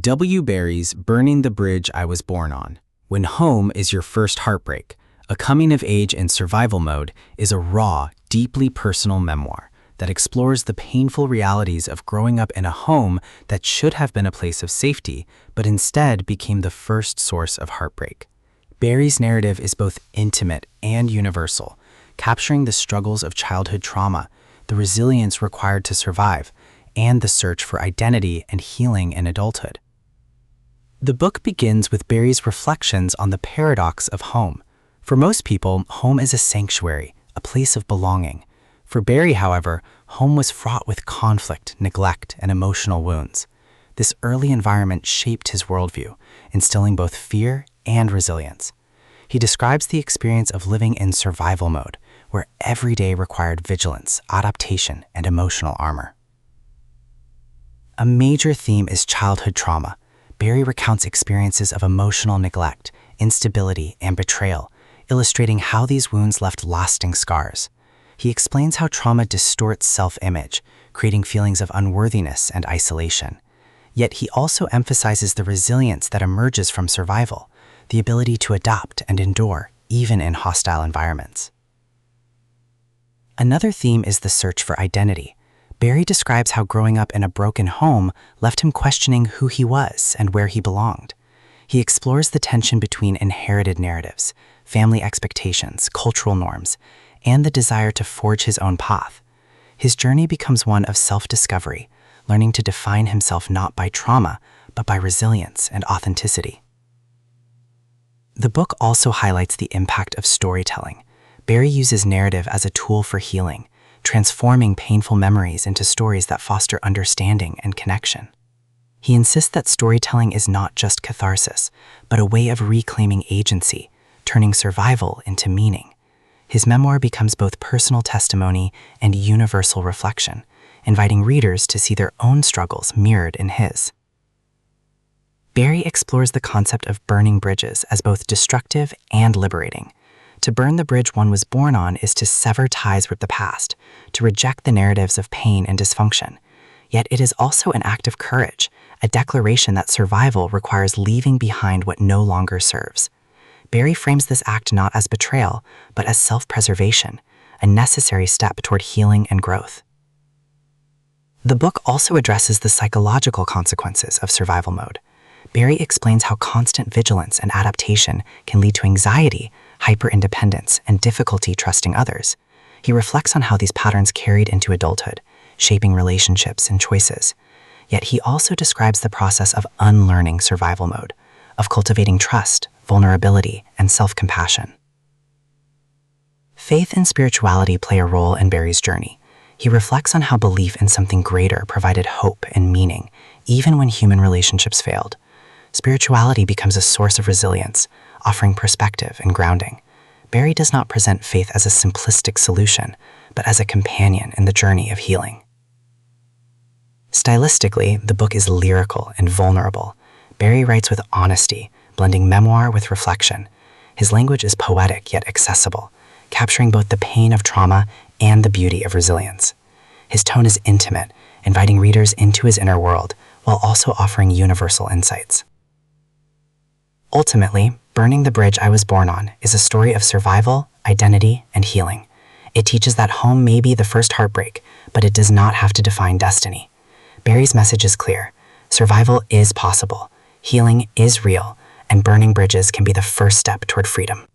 W. Barrie's Burning the Bridge I Was Born On. When home is your first heartbreak, a coming-of-age and survival mode is a raw, deeply personal memoir that explores the painful realities of growing up in a home that should have been a place of safety, but instead became the first source of heartbreak. Barrie's narrative is both intimate and universal, capturing the struggles of childhood trauma, the resilience required to survive, and the search for identity and healing in adulthood. The book begins with Barrie's reflections on the paradox of home. For most people, home is a sanctuary, a place of belonging. For Barrie, however, home was fraught with conflict, neglect, and emotional wounds. This early environment shaped his worldview, instilling both fear and resilience. He describes the experience of living in survival mode, where every day required vigilance, adaptation, and emotional armor. A major theme is childhood trauma. Barrie recounts experiences of emotional neglect, instability, and betrayal, illustrating how these wounds left lasting scars. He explains how trauma distorts self-image, creating feelings of unworthiness and isolation. Yet he also emphasizes the resilience that emerges from survival, the ability to adapt and endure, even in hostile environments. Another theme is the search for identity. Barrie describes how growing up in a broken home left him questioning who he was and where he belonged. He explores the tension between inherited narratives, family expectations, cultural norms, and the desire to forge his own path. His journey becomes one of self-discovery, learning to define himself not by trauma, but by resilience and authenticity. The book also highlights the impact of storytelling. Barrie uses narrative as a tool for healing, transforming painful memories into stories that foster understanding and connection. He insists that storytelling is not just catharsis, but a way of reclaiming agency, turning survival into meaning. His memoir becomes both personal testimony and universal reflection, inviting readers to see their own struggles mirrored in his. Barrie explores the concept of burning bridges as both destructive and liberating. To burn the bridge one was born on is to sever ties with the past, to reject the narratives of pain and dysfunction. Yet it is also an act of courage, a declaration that survival requires leaving behind what no longer serves. Barrie frames this act not as betrayal, but as self-preservation, a necessary step toward healing and growth. The book also addresses the psychological consequences of survival mode. Barrie explains how constant vigilance and adaptation can lead to anxiety, hyper-independence, and difficulty trusting others. He reflects on how these patterns carried into adulthood, shaping relationships and choices. Yet he also describes the process of unlearning survival mode, of cultivating trust, vulnerability, and self-compassion. Faith and spirituality play a role in Barrie's journey. He reflects on how belief in something greater provided hope and meaning, even when human relationships failed. Spirituality becomes a source of resilience, offering perspective and grounding. Barrie does not present faith as a simplistic solution, but as a companion in the journey of healing. Stylistically, the book is lyrical and vulnerable. Barrie writes with honesty, blending memoir with reflection. His language is poetic yet accessible, capturing both the pain of trauma and the beauty of resilience. His tone is intimate, inviting readers into his inner world, while also offering universal insights. Ultimately, Burning the Bridge I Was Born On is a story of survival, identity, and healing. It teaches that home may be the first heartbreak, but it does not have to define destiny. Barrie's message is clear. Survival is possible, healing is real, and burning bridges can be the first step toward freedom.